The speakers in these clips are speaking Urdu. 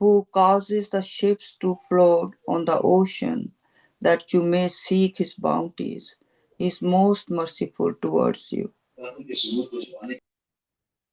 who causes the ships to float on the ocean that you may seek his bounties. He is most merciful towards you.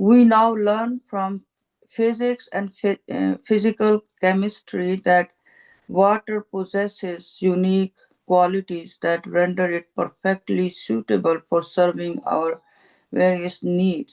We now learn from physics and physical chemistry that water possesses unique qualities that render it perfectly suitable for serving our various needs.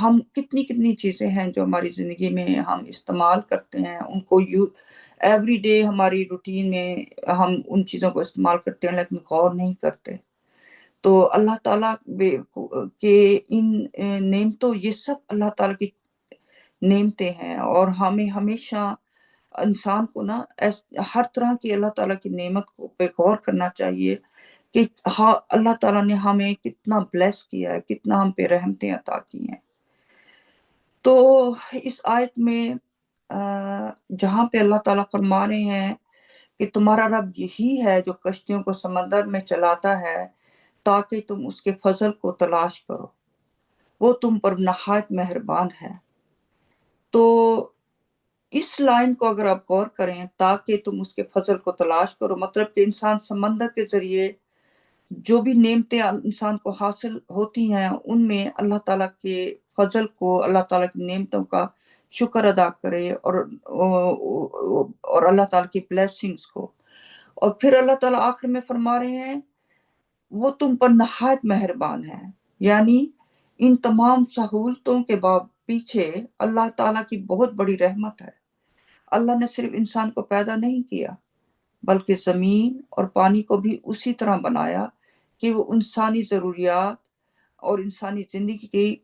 ہم کتنی چیزیں ہیں جو ہماری زندگی میں ہم استعمال کرتے ہیں، ان کو ایوری ڈے ہماری روٹین میں ہم ان چیزوں کو استعمال کرتے ہیں لیکن غور نہیں کرتے۔ تو اللہ تعالیٰ کے ان نعمتوں، یہ سب اللہ تعالیٰ کی نعمتیں ہیں، اور ہمیں ہمیشہ انسان کو نا ہر طرح کی اللہ تعالیٰ کی نعمت پہ غور کرنا چاہیے کہ ہاں اللہ تعالیٰ نے ہمیں کتنا بلیس کیا ہے، کتنا ہم پہ رحمتیں عطا کی ہیں۔ تو اس آیت میں جہاں پہ اللہ تعالیٰ فرما رہے ہیں کہ تمہارا رب یہی ہے جو کشتیوں کو سمندر میں چلاتا ہے تاکہ تم اس کے فضل کو تلاش کرو، وہ تم پر نہایت مہربان ہے۔ تو اس لائن کو اگر آپ غور کریں، تاکہ تم اس کے فضل کو تلاش کرو، مطلب کہ انسان سمندر کے ذریعے جو بھی نعمتیں انسان کو حاصل ہوتی ہیں ان میں اللہ تعالیٰ کے فضل کو، اللہ تعالیٰ کی نعمتوں کا شکر ادا کرے، اور اللہ تعالیٰ کی بلیسنگز کو۔ اور پھر اللہ تعالیٰ آخر میں فرما رہے ہیں وہ تم پر نہایت مہربان ہے، یعنی ان تمام سہولتوں کے پیچھے اللہ تعالیٰ کی بہت بڑی رحمت ہے۔ اللہ نے صرف انسان کو پیدا نہیں کیا بلکہ زمین اور پانی کو بھی اسی طرح بنایا کہ وہ انسانی ضروریات اور انسانی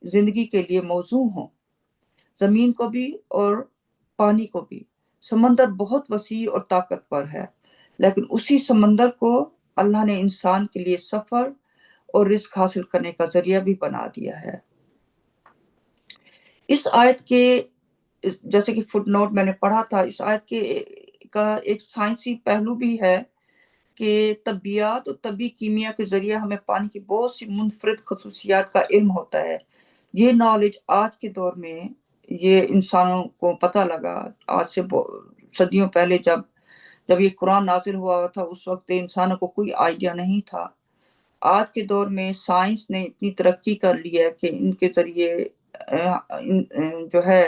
زندگی کے لیے موزوں ہوں۔ زمین کو بھی اور پانی کو بھی۔ سمندر بہت وسیع اور طاقتور ہے، لیکن اسی سمندر کو اللہ نے انسان کے لیے سفر اور رزق حاصل کرنے کا ذریعہ بھی بنا دیا ہے۔ اس آیت کے جیسے کہ فٹ نوٹ میں نے پڑھا تھا، اس آیت کا ایک سائنسی پہلو بھی ہے کہ طبیعیات اور طبی کیمیا کے ذریعے ہمیں پانی کی بہت سی منفرد خصوصیات کا علم ہوتا ہے۔ یہ نالج آج کے دور میں یہ انسانوں کو پتہ لگا، آج سے صدیوں پہلے جب یہ قرآن نازل ہوا تھا اس وقت انسانوں کو کوئی آئیڈیا نہیں تھا۔ آج کے دور میں سائنس نے اتنی ترقی کر لی ہے کہ ان کے ذریعے جو ہے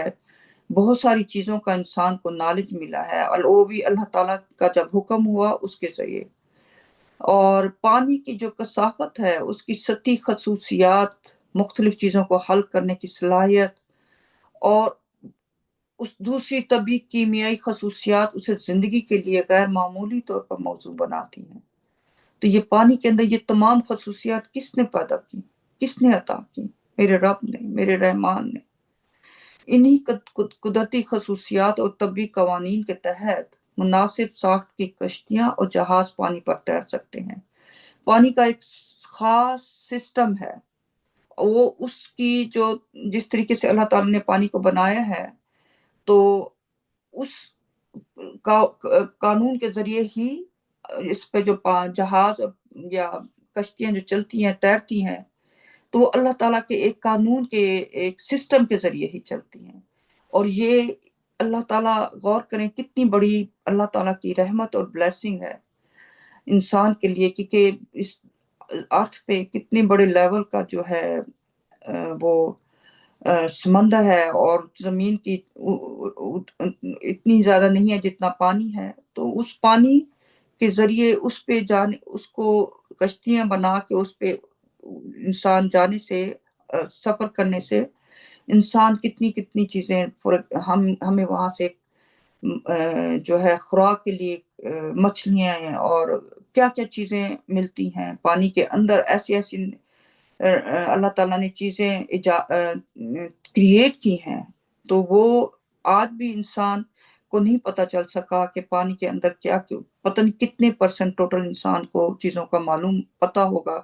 بہت ساری چیزوں کا انسان کو نالج ملا ہے، اور وہ بھی اللہ تعالیٰ کا جب حکم ہوا اس کے ذریعے۔ اور پانی کی جو کثافت ہے، اس کی سطحی خصوصیات، مختلف چیزوں کو حل کرنے کی صلاحیت، اور اس دوسری طبی کیمیائی خصوصیات اسے زندگی کے لیے غیر معمولی طور پر موزوں بناتی ہیں۔ تو یہ پانی کے اندر یہ تمام خصوصیات کس نے پیدا کی، کس نے عطا کی؟ میرے رب نے، میرے رحمان نے۔ انہی قدرتی خصوصیات اور طبی قوانین کے تحت مناسب ساخت کی کشتیاں اور جہاز پانی پر تیر سکتے ہیں۔ پانی کا ایک خاص سسٹم ہے، وہ اس کی جس طریقے سے اللہ تعالیٰ نے پانی کو بنایا ہے، تو اس قانون کے ذریعے ہی اس پہ جو جہاز یا کشتیاں جو چلتی ہیں، تیرتی ہیں، تو وہ اللہ تعالیٰ کے ایک قانون کے ایک سسٹم کے ذریعے ہی چلتی ہیں۔ اور یہ اللہ تعالیٰ، غور کریں کتنی بڑی اللہ تعالیٰ کی رحمت اور بلیسنگ ہے انسان کے لیے، کیونکہ اس ارتھ پہ کتنے بڑے لیول کا جو ہے وہ سمندر ہے، اور زمین کی اتنی زیادہ نہیں ہے جتنا پانی ہے۔ تو اس پانی کے ذریعے اس پہ اس کو کشتیاں بنا کے اس پہ انسان جانے سے، سفر کرنے سے انسان کتنی چیزیں ہمیں وہاں سے جو ہے خوراک کے لیے مچھلیاں اور کیا چیزیں ملتی ہیں پانی کے اندر، ایسی اللہ تعالیٰ نے چیزیں کریٹ کی ہیں۔ تو وہ آج بھی انسان کو نہیں پتہ چل سکا کہ پانی کے اندر کیا پتہ نہیں کتنے % ٹوٹل انسان کو چیزوں کا معلوم پتہ ہوگا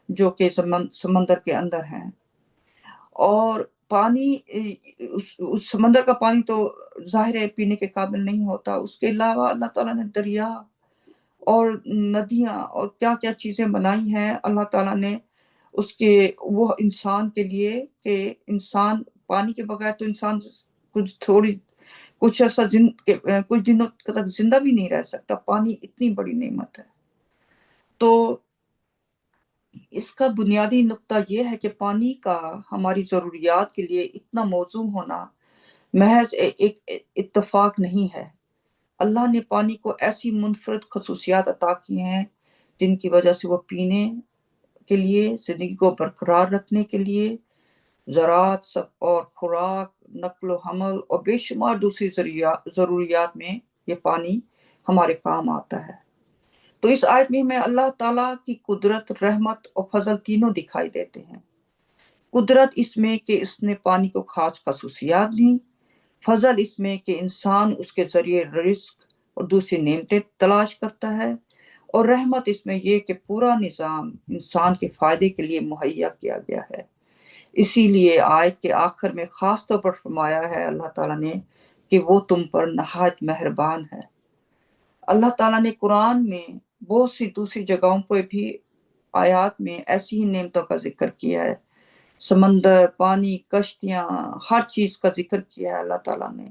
جو کہ سمندر کے اندر ہیں۔ اور پانی، اس سمندر کا پانی تو ظاہر ہے پینے کے قابل نہیں ہوتا، اس کے علاوہ اللہ تعالیٰ نے دریا اور ندیاں اور کیا چیزیں بنائی ہیں اللہ تعالیٰ نے وہ انسان کے لیے، کہ انسان پانی کے بغیر تو انسان کچھ دنوں تک زندہ بھی نہیں رہ سکتا۔ پانی اتنی بڑی نعمت ہے۔ تو اس کا بنیادی نقطہ یہ ہے کہ پانی کا ہماری ضروریات کے لیے اتنا موزوں ہونا محض ایک اتفاق نہیں ہے۔ اللہ نے پانی کو ایسی منفرد خصوصیات عطا کی ہیں جن کی وجہ سے وہ پینے کے لیے، زندگی کو برقرار رکھنے کے لیے، زراعت سب اور خوراک، نقل و حمل اور بے شمار دوسری ضروریات میں یہ پانی ہمارے کام آتا ہے۔ تو اس آیت میں ہمیں اللہ تعالیٰ کی قدرت، رحمت اور فضل تینوں دکھائی دیتے ہیں۔ قدرت اس میں کہ اس نے پانی کو خاص خصوصیات دی، فضل اس میں کہ انسان اس کے ذریعے رزق اور دوسری نعمتیں تلاش کرتا ہے، اور رحمت اس میں یہ کہ پورا نظام انسان کے فائدے کے لیے مہیا کیا گیا ہے۔ اسی لیے آیت کے آخر میں خاص طور پر فرمایا ہے اللہ تعالیٰ نے کہ وہ تم پر نہایت مہربان ہے۔ اللہ تعالیٰ نے قرآن میں بہت سی دوسری جگہوں پہ بھی آیات میں ایسی ہی نعمتوں کا ذکر کیا ہے۔ سمندر، پانی، کشتیاں، ہر چیز کا ذکر کیا ہے اللہ تعالیٰ نے۔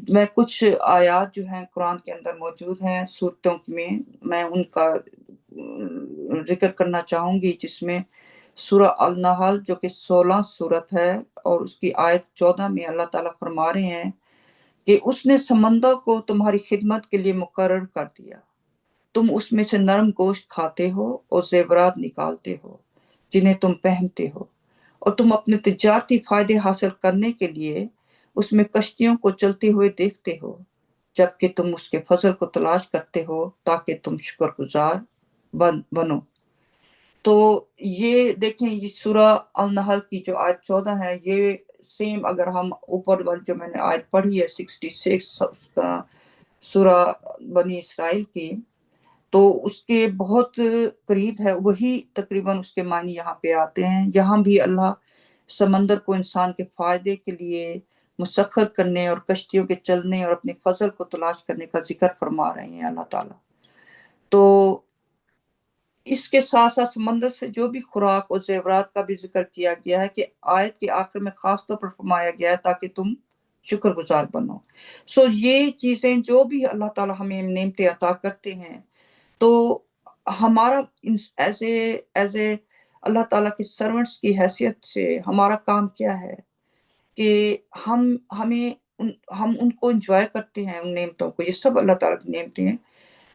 میں کچھ آیات جو ہیں قرآن کے اندر موجود ہیں سورتوں میں ان کا ذکر کرنا چاہوں گی، جس میں سورہ النحل جو کہ 16 سورت ہے اور اس کی آیت 14 میں اللہ تعالیٰ فرما رہے ہیں کہ اس نے سمندر کو تمہاری خدمت کے لیے مقرر کر دیا، تم اس میں سے نرم گوشت کھاتے ہو اور زیورات نکالتے ہو جنہیں تم پہنتے ہو، اور تم اپنے تجارتی فائدے حاصل کرنے کے لیے اس میں کشتیوں کو چلتے ہوئے دیکھتے ہو، جبکہ تم اس کے فضل کو تلاش کرتے ہو تاکہ تم شکر گزار بنو۔ تو یہ دیکھیں، یہ سورہ النحل کی جو آیت 14 ہے، یہ سیم اگر ہم اوپر والی جو میں نے آیت پڑھی ہے 66 سورہ بنی اسرائیل کی، تو اس کے بہت قریب ہے، وہی تقریباً اس کے معنی یہاں پہ آتے ہیں۔ یہاں بھی اللہ سمندر کو انسان کے فائدے کے لیے مسخر کرنے اور کشتیوں کے چلنے اور اپنے فضل کو تلاش کرنے کا ذکر فرما رہے ہیں اللہ تعالیٰ۔ تو اس کے ساتھ ساتھ سمندر سے جو بھی خوراک اور زیورات کا بھی ذکر کیا گیا ہے کہ آیت کے آخر میں خاص طور پر فرمایا گیا ہے تاکہ تم شکر گزار بنو۔ یہ چیزیں جو بھی اللہ تعالیٰ ہمیں نعمتیں عطا کرتے ہیں، تو ہمارا ایز اے اللہ تعالیٰ کے سرونٹس کی حیثیت سے ہمارا کام کیا ہے کہ ہم ان کو انجوائے کرتے ہیں، ان نعمتوں کو۔ یہ سب اللہ تعالیٰ کی نعمتیں ہیں۔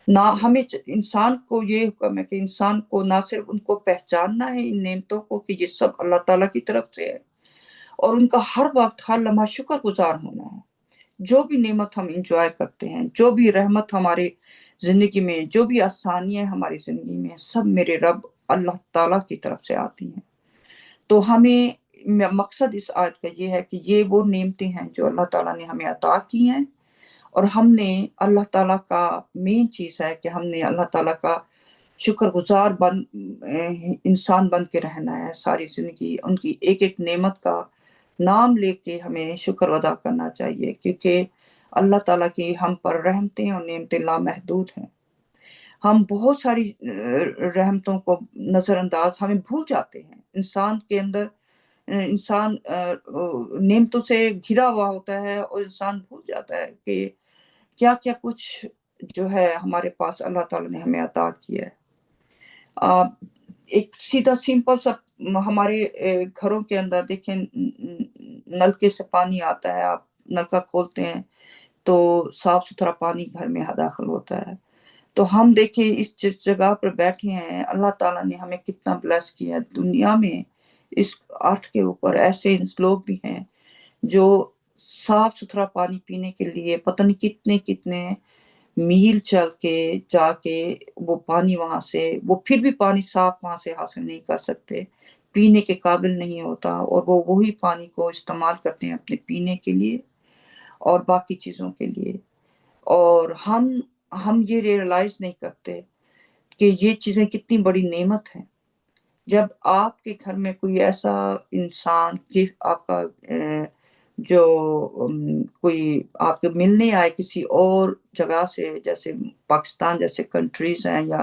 نہ ہمیں انسان کو یہ حکم ہے کہ انسان کو نہ صرف ان کو پہچاننا ہے، ان نعمتوں کو، کہ یہ سب اللہ تعالیٰ کی طرف سے ہے، اور ان کا ہر وقت ہر لمحہ شکر گزار ہونا ہے۔ جو بھی نعمت ہم انجوائے کرتے ہیں، جو بھی رحمت ہماری زندگی میں، جو بھی آسانیاں ہماری زندگی میں، سب میرے رب اللہ تعالیٰ کی طرف سے آتی ہیں۔ تو ہمیں مقصد اس آیت کا یہ ہے کہ یہ وہ نعمتیں ہیں جو اللہ تعالیٰ نے ہمیں عطا کی ہیں، اور ہم نے اللہ تعالیٰ کا مین چیز ہے کہ ہم نے اللہ تعالیٰ کا شکر گزار انسان بن کے رہنا ہے ساری زندگی۔ ان کی ایک ایک نعمت کا نام لے کے ہمیں شکر ادا کرنا چاہیے، کیونکہ اللہ تعالیٰ کی ہم پر رحمتیں اور نعمتیں لامحدود ہیں۔ ہم بہت ساری رحمتوں کو نظر انداز، ہمیں بھول جاتے ہیں۔ انسان کے اندر انسان نعمتوں سے گھرا ہوا ہوتا ہے، اور انسان بھول جاتا ہے کہ کیا کیا کچھ جو ہے ہمارے پاس اللہ تعالیٰ نے ہمیں عطا کیا ہے۔ ایک سیدھا سمپل سا ہمارے گھروں کے اندر دیکھیں، نلکے سے پانی آتا ہے، آپ نلکا کھولتے ہیں تو صاف ستھرا پانی گھر میں داخل ہوتا ہے۔ تو ہم دیکھیں اس جس جگہ پر بیٹھے ہیں، اللہ تعالیٰ نے ہمیں کتنا بلیس کیا ہے۔ دنیا میں اس ارتھ کے اوپر ایسے لوگ بھی ہیں جو صاف ستھرا پانی پینے کے لیے پتہ نہیں کتنے کتنے میل چل کے جا کے وہ پانی وہاں سے، وہ پھر بھی پانی صاف وہاں سے حاصل نہیں کر سکتے، پینے کے قابل نہیں ہوتا، اور وہ وہی پانی کو استعمال کرتے ہیں اپنے پینے کے لیے اور باقی چیزوں کے لیے۔ اور ہم یہ ریئلائز نہیں کرتے کہ یہ چیزیں کتنی بڑی نعمت ہیں۔ جب آپ کے گھر میں کوئی ایسا انسان کہ آپ کا جو کوئی آپ کے ملنے آئے کسی اور جگہ سے، جیسے پاکستان جیسے کنٹریز ہیں، یا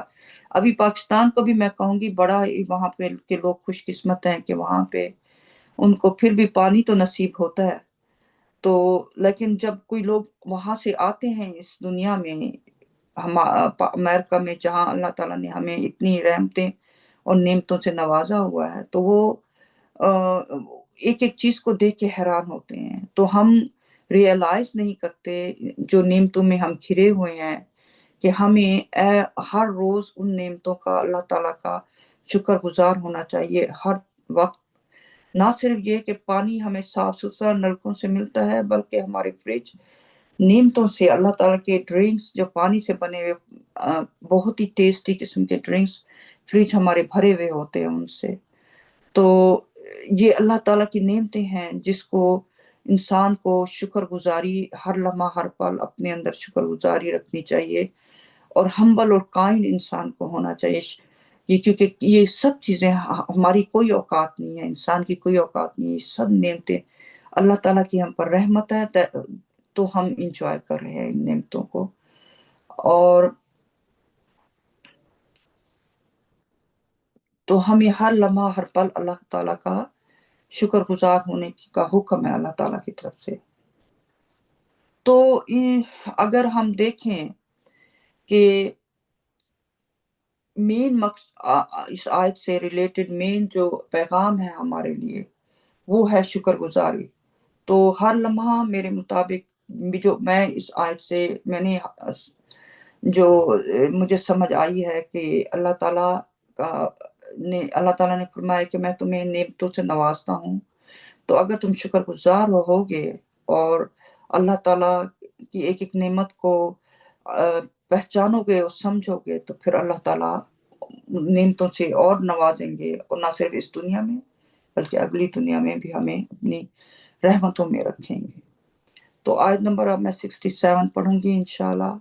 ابھی پاکستان کو بھی میں کہوں گی بڑا وہاں پہ کے لوگ خوش قسمت ہیں کہ وہاں پہ ان کو پھر بھی پانی تو نصیب ہوتا ہے۔ تو لیکن جب کوئی لوگ وہاں سے آتے ہیں اس دنیا میں، امریکہ میں، جہاں اللہ تعالیٰ نے ہمیں اتنی رحمتیں اور نعمتوں سے نوازا ہوا ہے، تو وہ ایک ایک چیز کو دیکھ کے حیران ہوتے ہیں۔ تو ہم ریئلائز نہیں کرتے جو نعمتوں میں ہم گھرے ہوئے ہیں، کہ ہمیں ہر روز ان نعمتوں کا، اللہ تعالیٰ کا شکر گزار ہونا چاہیے ہر وقت۔ نہ صرف یہ کہ پانی ہمیں صاف ستھرا نلکوں سے ملتا ہے، بلکہ ہمارے فریج نعمتوں سے، اللہ تعالیٰ کے ڈرنکس جو پانی سے بنے ہوئے بہت ہی ٹیسٹی قسم کے ڈرنکس فریج ہمارے بھرے ہوئے ہوتے ہیں ان سے۔ تو یہ اللہ تعالیٰ کی نعمتیں ہیں جس کو انسان کو شکر گزاری ہر لمحہ ہر پل اپنے اندر شکر گزاری رکھنی چاہیے، اور ہمبل اور کائنڈ انسان کو ہونا چاہیے۔ یہ کیونکہ یہ سب چیزیں ہماری کوئی اوقات نہیں ہے، انسان کی کوئی اوقات نہیں ہے، یہ سب نعمتیں اللہ تعالیٰ کی ہم پر رحمت ہے، تو ہم انجوائے کر رہے ہیں ان نعمتوں کو۔ اور تو ہمیں ہر لمحہ ہر پل اللہ تعالیٰ کا شکر گزار ہونے کا حکم ہے اللہ تعالیٰ کی طرف سے۔ تو اگر ہم دیکھیں کہ مین مقصد اس آیت سے ریلیٹڈ مین جو پیغام ہے ہمارے لیے وہ ہے شکر گزاری۔ تو ہر لمحہ میرے مطابق جو میں اس آیت سے میں نے جو مجھے سمجھ آئی ہے کہ اللہ تعالیٰ نے فرمایا کہ میں تمہیں نعمتوں سے نوازتا ہوں، تو اگر تم شکر گزار ہوگے اور اللہ تعالیٰ کی ایک ایک نعمت کو پہچانو گے اور سمجھو گے، تو پھر اللہ تعالیٰ نعمتوں سے اور نوازیں گے، اور نہ صرف اس دنیا میں بلکہ اگلی دنیا میں بھی ہمیں اپنی رحمتوں میں رکھیں گے۔ تو آیت نمبر اب میں 67 پڑھوں گی انشاءاللہ۔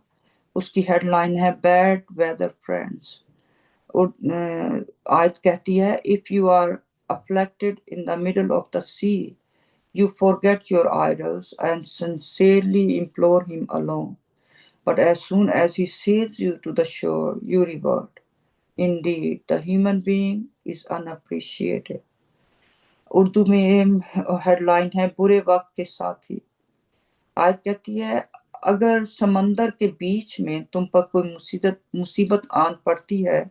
اس کی ہیڈ لائن ہے بیڈ ویدر فرینڈز، اور آیت کہتی ہے if you are afflicted in the middle of the sea, you forget your idols and sincerely implore him alone. But as soon as he saves you to the shore, you revert. Indeed, the human being is unappreciated. Urdu میں ہیڈ لائن ہے برے وقت کے ساتھی۔ آیت کہتی ہے اگر سمندر کے بیچ میں تم پر کوئی مصیبت آن پڑتی ہے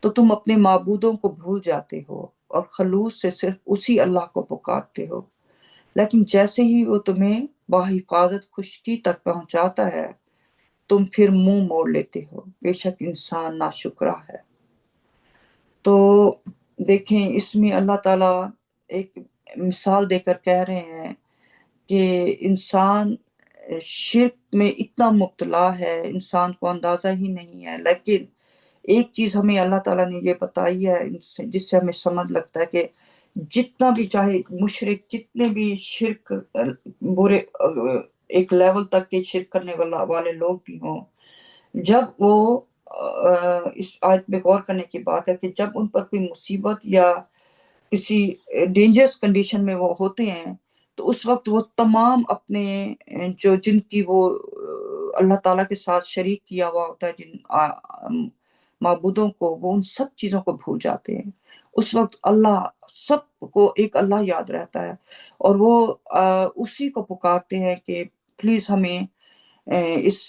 تو تم اپنے معبودوں کو بھول جاتے ہو اور خلوص سے صرف اسی اللہ کو پکارتے ہو، لیکن جیسے ہی وہ تمہیں بحفاظت خشکی تک پہنچاتا ہے تم پھر منہ موڑ لیتے ہو، بے شک انسان ناشکرا ہے۔ تو دیکھیں اس میں اللہ تعالیٰ ایک مثال دے کر کہہ رہے ہیں کہ انسان شرک میں اتنا مبتلا ہے، انسان کو اندازہ ہی نہیں ہے، لیکن ایک چیز ہمیں اللہ تعالیٰ نے یہ بتائی ہے جس سے ہمیں سمجھ لگتا ہے کہ جتنا بھی چاہے مشرک جتنے بھی شرک برے ایک لیول تک کے شرک کرنے والے لوگ بھی ہوں، جب وہ اس آیت میں غور کرنے کی بات ہے کہ جب ان پر کوئی مصیبت یا کسی ڈینجرس کنڈیشن میں وہ ہوتے ہیں تو اس وقت وہ تمام اپنے جن کی وہ اللہ تعالیٰ کے ساتھ شریک کیا ہوا ہوتا ہے جن معبودوں کو، وہ ان سب چیزوں کو بھول جاتے ہیں۔ اس وقت اللہ سب کو ایک اللہ یاد رہتا ہے اور وہ اسی کو پکارتے ہیں کہ پلیز ہمیں اس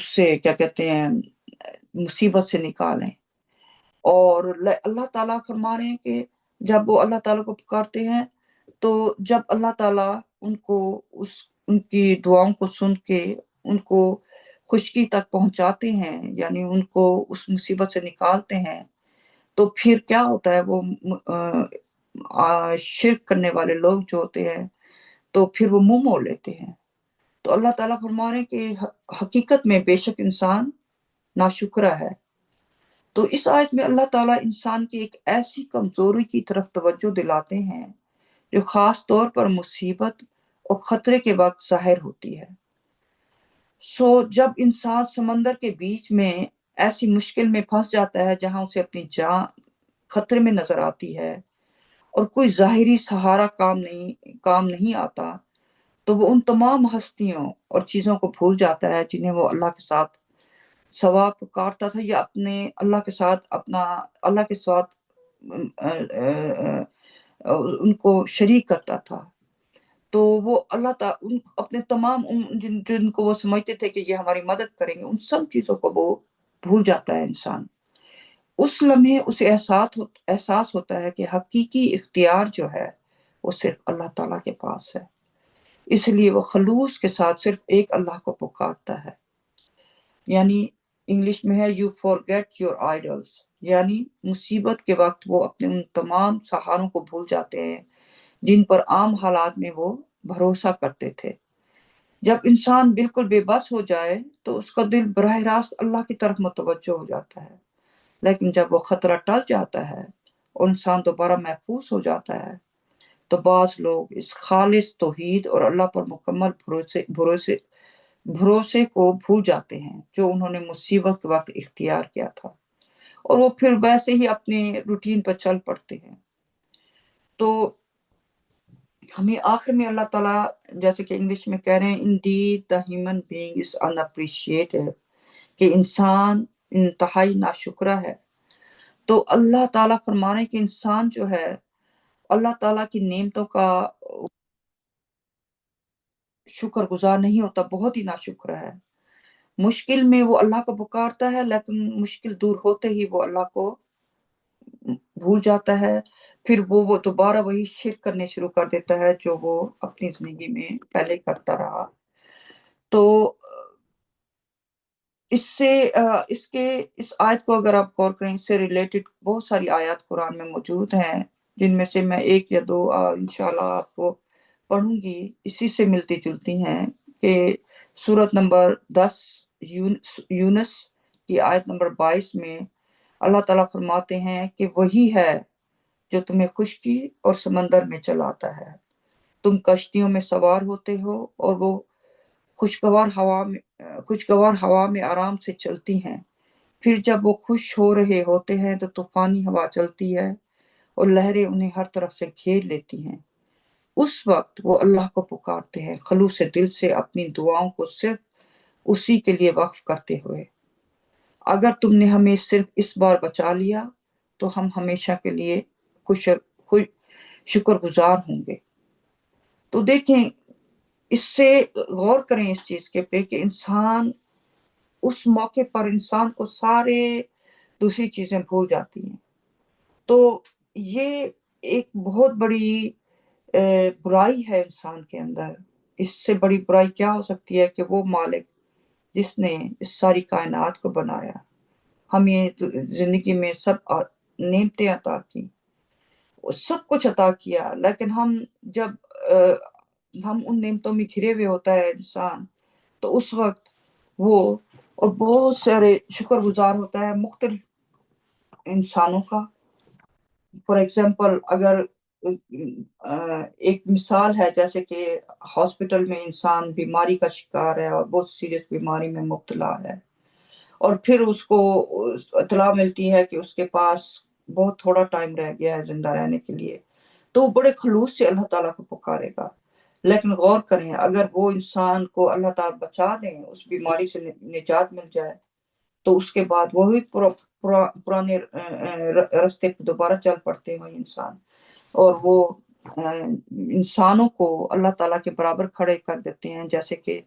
سے کیا کہتے ہیں مصیبت سے نکالیں۔ اور اللہ تعالیٰ فرما رہے ہیں کہ جب وہ اللہ تعالیٰ کو پکارتے ہیں تو جب اللہ تعالیٰ ان کو ان کی دعاؤں کو سن کے ان کو خشکی تک پہنچاتے ہیں، یعنی ان کو اس مصیبت سے نکالتے ہیں، تو پھر کیا ہوتا ہے وہ شرک کرنے والے لوگ جو ہوتے ہیں تو پھر وہ منہ موڑ لیتے ہیں۔ تو اللہ تعالیٰ فرما رہے ہیں کہ حقیقت میں بے شک انسان ناشکرا ہے۔ تو اس آیت میں اللہ تعالیٰ انسان کی ایک ایسی کمزوری کی طرف توجہ دلاتے ہیں جو خاص طور پر مصیبت اور خطرے کے وقت ظاہر ہوتی ہے۔ جب انسان سمندر کے بیچ میں ایسی مشکل میں پھنس جاتا ہے جہاں اسے اپنی جان خطرے میں نظر آتی ہے اور کوئی ظاہری سہارا کام نہیں آتا، تو وہ ان تمام ہستیوں اور چیزوں کو بھول جاتا ہے جنہیں وہ اللہ کے ساتھ سوا پکارتا تھا یا اپنے اللہ کے ساتھ ان کو شریک کرتا تھا۔ تو وہ اللہ تعالیٰ اپنے تمام جن کو وہ سمجھتے تھے کہ یہ ہماری مدد کریں گے، ان سب چیزوں کو وہ بھول جاتا ہے انسان۔ اس لمحے اسے احساس ہوتا ہے کہ حقیقی اختیار جو ہے وہ صرف اللہ تعالیٰ کے پاس ہے، اس لیے وہ خلوص کے ساتھ صرف ایک اللہ کو پکارتا ہے۔ یعنی انگلش میں ہے یو فارگیٹ یور آئیڈلز، یعنی مصیبت کے وقت وہ اپنے ان تمام سہاروں کو بھول جاتے ہیں جن پر عام حالات میں وہ بھروسہ کرتے تھے۔ جب انسان بالکل بے بس ہو جائے تو اس کا دل براہ راست اللہ کی طرف متوجہ ہو جاتا ہے، لیکن جب وہ خطرہ ٹل جاتا ہے اور انسان دوبارہ محفوظ ہو جاتا ہے تو بعض لوگ اس خالص توحید اور اللہ پر مکمل بھروسے کو بھول جاتے ہیں جو انہوں نے مصیبت کے وقت اختیار کیا تھا، اور وہ پھر ویسے ہی اپنے روٹین پر چل پڑتے ہیں۔ تو ہمیں آخر میں اللہ تعالیٰ جیسے کہ انگلش میں کہہ رہے ہیں indeed the human being is unappreciated، کہ انسان انتہائی ناشکرہ ہے۔ تو اللہ تعالیٰ فرمانے کہ انسان جو ہے اللہ تعالیٰ کی نعمتوں کا شکر گزار نہیں ہوتا، بہت ہی ناشکرہ ہے۔ مشکل میں وہ اللہ کو پکارتا ہے لیکن مشکل دور ہوتے ہی وہ اللہ کو بھول جاتا ہے، پھر وہ دوبارہ وہی شرک کرنے شروع کر دیتا ہے جو وہ اپنی زندگی میں پہلے کرتا رہا۔ تو اس آیت کو اگر آپ غور کریں، اس سے ریلیٹڈ بہت ساری آیات قرآن میں موجود ہیں، جن میں سے میں ایک یا دو انشاءاللہ آپ کو پڑھوں گی، اسی سے ملتی جلتی ہیں کہ سورت نمبر 10 یونس کی آیت نمبر 22 میں اللہ تعالیٰ فرماتے ہیں کہ وہی ہے جو تمہیں خشکی اور سمندر میں چلاتا ہے، تم کشتیوں میں سوار ہوتے ہو اور وہ خوشگوار ہوا میں آرام سے چلتی ہیں، پھر جب وہ خوش ہو رہے ہوتے ہیں تو طوفانی ہوا چلتی ہے اور لہریں انہیں ہر طرف سے گھیر لیتی ہیں۔ اس وقت وہ اللہ کو پکارتے ہیں خلوص دل سے، اپنی دعاؤں کو صرف اسی کے لیے وقف کرتے ہوئے۔ اگر تم نے ہمیں صرف اس بار بچا لیا تو ہم ہمیشہ کے لیے شکر گزار ہوں گے۔ تو دیکھیں، اس سے غور کریں اس چیز کے پہ کہ انسان اس موقع پر انسان کو سارے دوسری چیزیں بھول جاتی ہیں۔ تو یہ ایک بہت بڑی برائی ہے انسان کے اندر۔ اس سے بڑی برائی کیا ہو سکتی ہے کہ وہ مالک جس نے اس ساری کائنات کو بنایا، ہمیں زندگی میں سب نعمتیں عطا کی، سب کچھ عطا کیا، لیکن جب ہم ان نعمتوں میں گھرے ہوئے ہوتا ہے انسان، تو اس وقت وہ اور بہت سارے شکر گزار ہوتا ہے مختلف انسانوں کا۔ فار ایگزامپل اگر ایک مثال ہے، جیسے کہ ہاسپٹل میں انسان بیماری کا شکار ہے اور بہت سیریس بیماری میں مبتلا ہے، اور پھر اس کو اطلاع ملتی ہے کہ اس کے پاس بہت تھوڑا ٹائم رہ گیا ہے زندہ رہنے کے لیے، تو وہ بڑے خلوص سے اللہ تعالیٰ کو پکارے گا۔ لیکن غور کریں، اگر وہ انسان کو اللہ تعالیٰ بچا دیں، اس بیماری سے نجات مل جائے، تو اس کے بعد وہی پرانے رستے پہ دوبارہ چل پڑتے ہیں وہی انسان، اور وہ انسانوں کو اللہ تعالیٰ کے برابر کھڑے کر دیتے ہیں، جیسے کہ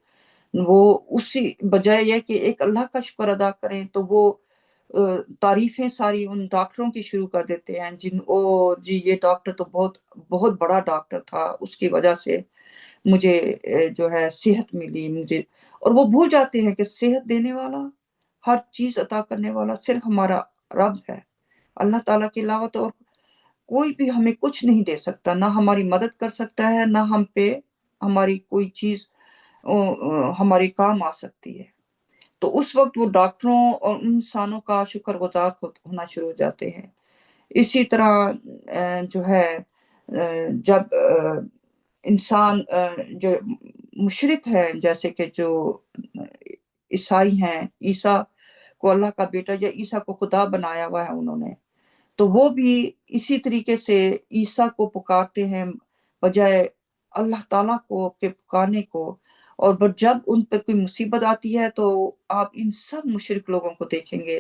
وہ اسی بجائے یہ کہ ایک اللہ کا شکر ادا کریں تو وہ تعریفیں ساری ان ڈاکٹروں کی شروع کر دیتے ہیں، جی یہ ڈاکٹر تو بہت بہت بڑا ڈاکٹر تھا، اس کی وجہ سے مجھے جو ہے صحت ملی مجھے، اور وہ بھول جاتے ہیں کہ صحت دینے والا، ہر چیز عطا کرنے والا صرف ہمارا رب ہے۔ اللہ تعالیٰ کے علاوہ تو کوئی بھی ہمیں کچھ نہیں دے سکتا، نہ ہماری مدد کر سکتا ہے، نہ ہم پہ ہماری کوئی چیز ہمارے کام آ سکتی ہے۔ تو اس وقت وہ ڈاکٹروں اور انسانوں کا شکر گزار ہونا شروع ہو جاتے ہیں۔ اسی طرح جو ہے جب انسان جو مشرک ہے، جیسے کہ جو عیسائی ہیں، عیسیٰ کو اللہ کا بیٹا یا عیسیٰ کو خدا بنایا ہوا ہے انہوں نے، تو وہ بھی اسی طریقے سے عیسیٰ کو پکارتے ہیں بجائے اللہ تعالیٰ کو کے پکارنے کو، اور جب ان پر کوئی مصیبت آتی ہے تو آپ ان سب مشرک لوگوں کو دیکھیں گے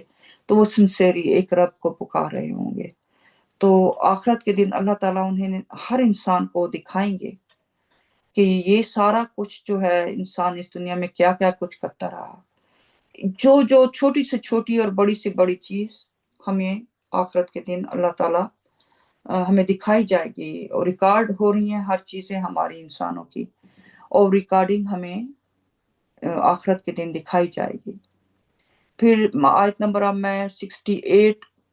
تو وہ سنسیری ایک رب کو پکار رہے ہوں گے۔ تو آخرت کے دن اللہ تعالیٰ انہیں ہر انسان کو دکھائیں گے کہ یہ سارا کچھ جو ہے انسان اس دنیا میں کیا کیا کچھ کرتا رہا، جو چھوٹی سے چھوٹی اور بڑی سے بڑی چیز ہمیں آخرت کے دن اللہ تعالیٰ ہمیں دکھائی جائے گی، اور ریکارڈ ہو رہی ہیں ہر چیزیں ہماری انسانوں کی، اور ریکارڈنگ ہمیں آخرت کے دن دکھائی جائے گی۔ پھر آیت نمبر اب میں 68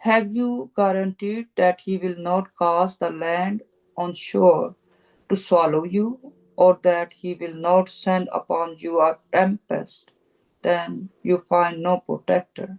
Have you guaranteed that he will not cause the land on shore to swallow you, or that he will not send upon you a tempest, then you find no protector?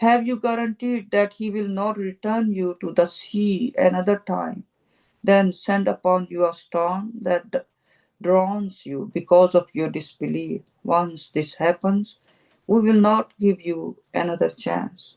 Have you guaranteed that he will not return you to the sea another time, then send upon you a storm that drowns you because of your disbelief? Once this happens, we will not give you another chance.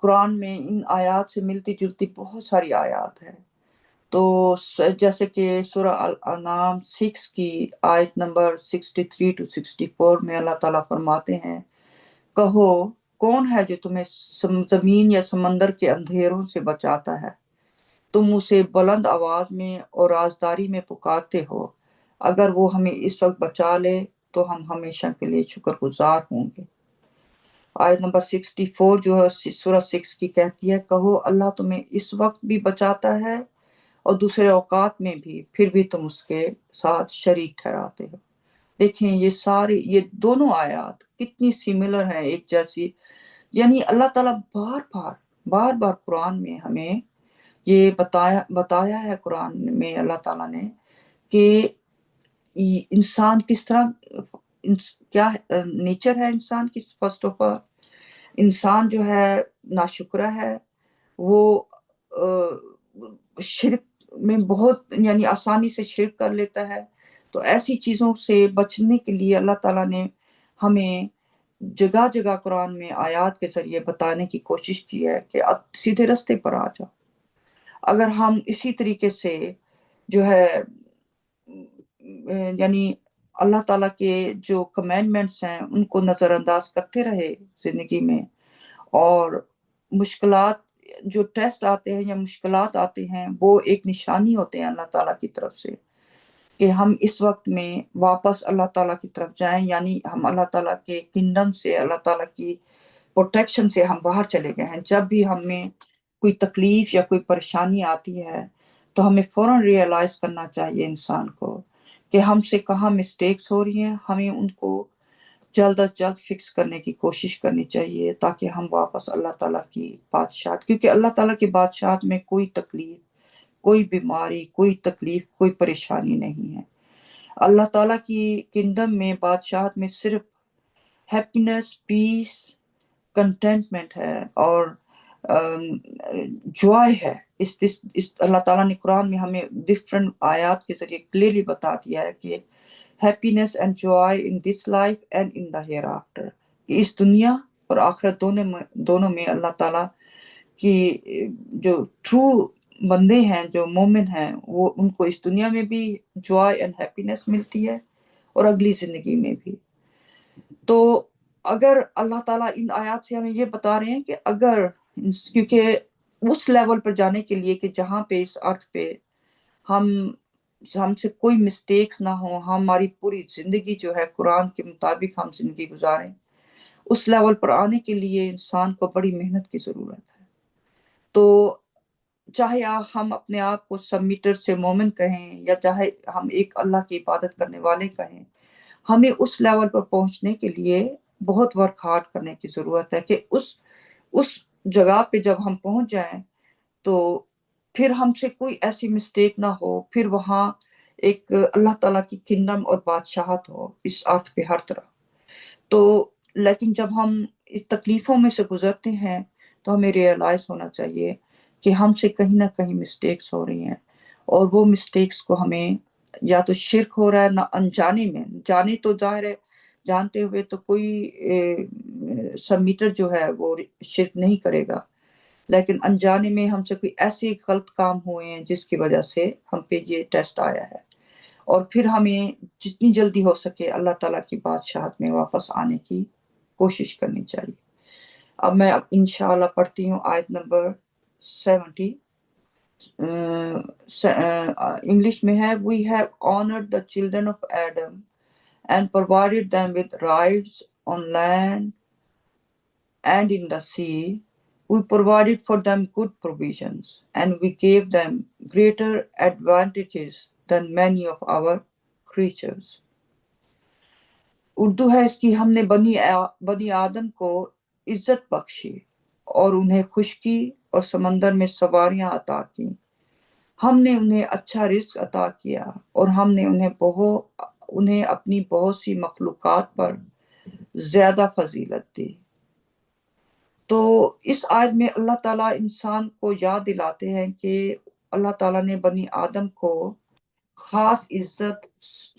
قرآن میں ان آیات سے ملتی جلتی بہت ساری آیات ہیں. تو جیسے کہ سورہ الانعام 6 کی آیت نمبر 63 to 64 میں اللہ تعالیٰ فرماتے ہیں، کہو کون ہے جو تمہیں زمین یا سمندر کے اندھیروں سے بچاتا ہے؟ تم اسے بلند آواز میں اور رازداری میں پکارتے ہو. اگر وہ ہمیں اس وقت بچا لے تو ہم ہمیشہ کے لیے شکر گزار ہوں گے. آیت نمبر 64 جو ہے سورہ 6 کی کہتی ہے، کہو اللہ تمہیں اس وقت بھی بچاتا ہے اور دوسرے اوقات میں بھی، پھر بھی تم اس کے ساتھ شریک ٹھہراتے ہو. دیکھیں یہ دونوں آیات کتنی سملر ہیں، ایک جیسی. یعنی اللہ تعالیٰ بار بار قرآن میں ہمیں یہ بتایا ہے، قرآن میں اللہ تعالیٰ نے کہ انسان کس طرح، کیا نیچر ہے انسان کی. فرسٹ آف آل انسان جو ہے ناشکرہ ہے، وہ شرک میں بہت یعنی آسانی سے شرک کر لیتا ہے. تو ایسی چیزوں سے بچنے کے لیے اللہ تعالیٰ نے ہمیں جگہ جگہ قرآن میں آیات کے ذریعے بتانے کی کوشش کی ہے کہ اب سیدھے رستے پر آ جاؤ. اگر ہم اسی طریقے سے جو ہے یعنی اللہ تعالیٰ کے جو کمینڈمنٹس ہیں ان کو نظر انداز کرتے رہے زندگی میں، اور مشکلات جو ٹیسٹ آتے ہیں یا مشکلات آتے ہیں وہ ایک نشانی ہوتے ہیں اللہ تعالیٰ کی طرف سے کہ ہم اس وقت میں واپس اللہ تعالیٰ کی طرف جائیں، یعنی ہم اللہ تعالیٰ کے کنگڈم سے، اللہ تعالیٰ کی پروٹیکشن سے ہم باہر چلے گئے ہیں. جب بھی ہمیں کوئی تکلیف یا کوئی پریشانی آتی ہے تو ہمیں فوراً ریئلائز کرنا چاہیے انسان کو کہ ہم سے کہاں مسٹیکس ہو رہی ہیں، ہمیں ان کو جلد از جلد فکس کرنے کی کوشش کرنی چاہیے تاکہ ہم واپس اللہ تعالیٰ کی بادشاہت، کیونکہ اللہ تعالیٰ کی بادشاہت میں کوئی تکلیف، کوئی بیماری، کوئی تکلیف، کوئی پریشانی نہیں ہے. اللہ تعالیٰ کی کنگڈم میں، بادشاہت میں صرف ہیپینس، پیس، کنٹینٹمنٹ ہے اور جوائے ہے. اس اللہ تعالیٰ نے قرآن میں ہمیں ڈفرنٹ آیات کے ذریعے کلیئرلی بتا دیا ہے کہ happiness and joy in this life and in the hereafter. اس دنیا اور آخرت دونوں میں اللہ تعالیٰ کی جو ٹرو بندے ہیں، جو مومن ہیں، وہ ان کو اس دنیا میں بھی joy and happiness ملتی ہے اور اگلی زندگی میں بھی. تو اگر اللہ تعالیٰ ان آیات سے ہمیں یہ بتا رہے ہیں کہ اگر، کیونکہ اس لیول پر جانے کے لیے کہ جہاں پہ اس ارتھ پہ ہم سے کوئی مسٹیکس نہ ہوں، ہماری پوری زندگی جو ہے قرآن کے مطابق ہم زندگی گزاریں، اس لیول پر آنے کے لیے انسان کو بڑی محنت کی ضرورت ہے. تو چاہے ہم اپنے آپ کو سبمیٹر سے مومن کہیں یا چاہے ہم ایک اللہ کی عبادت کرنے والے کہیں، ہمیں اس لیول پر پہنچنے کے لیے بہت ورک ہارڈ کرنے کی ضرورت ہے کہ اس جگہ پہ جب ہم پہنچ جائیں تو پھر ہم سے کوئی ایسی مسٹیک نہ ہو، پھر وہاں ایک اللہ تعالیٰ کی کنگڈم اور بادشاہت ہو اس ارتھ پہ ہر طرح. تو لیکن جب ہم اس تکلیفوں میں سے گزرتے ہیں تو ہمیں ریئلائز ہونا چاہیے کہ ہم سے کہیں نہ کہیں مسٹیکس ہو رہی ہیں، اور وہ مسٹیکس کو ہمیں یا تو شرک ہو رہا ہے، نہ انجانے میں. جانے تو ظاہر ہے جانتے ہوئے تو کوئی سبمیٹر جو ہے وہ شرک نہیں کرے گا، لیکن انجانے میں ہم سے کوئی ایسے غلط کام ہوئے ہیں جس کی وجہ سے ہم پہ یہ ٹیسٹ آیا ہے، اور پھر ہمیں جتنی جلدی ہو سکے اللہ تعالیٰ کی بادشاہت میں واپس آنے کی کوشش کرنی چاہیے. اب میں انشاءاللہ پڑھتی ہوں آیت نمبر 70. انگلش میں ہے، We have honored the children of Adam and provided them with rights on land and in the sea. We provided for them good provisions, and we gave them greater advantages than many of our creatures. Urdu ہے اس کی، ہم نے بنی آدم کو عزت بخشی اور انہیں خشکی اور سمندر میں سواریاں عطا کی. ہم نے انہیں اچھا رزق عطا کیا اور ہم نے انہیں اپنی بہت سی مخلوقات پر زیادہ فضیلت دی. تو اس آیت میں اللہ تعالیٰ انسان کو یاد دلاتے ہیں کہ اللہ تعالیٰ نے بنی آدم کو خاص عزت،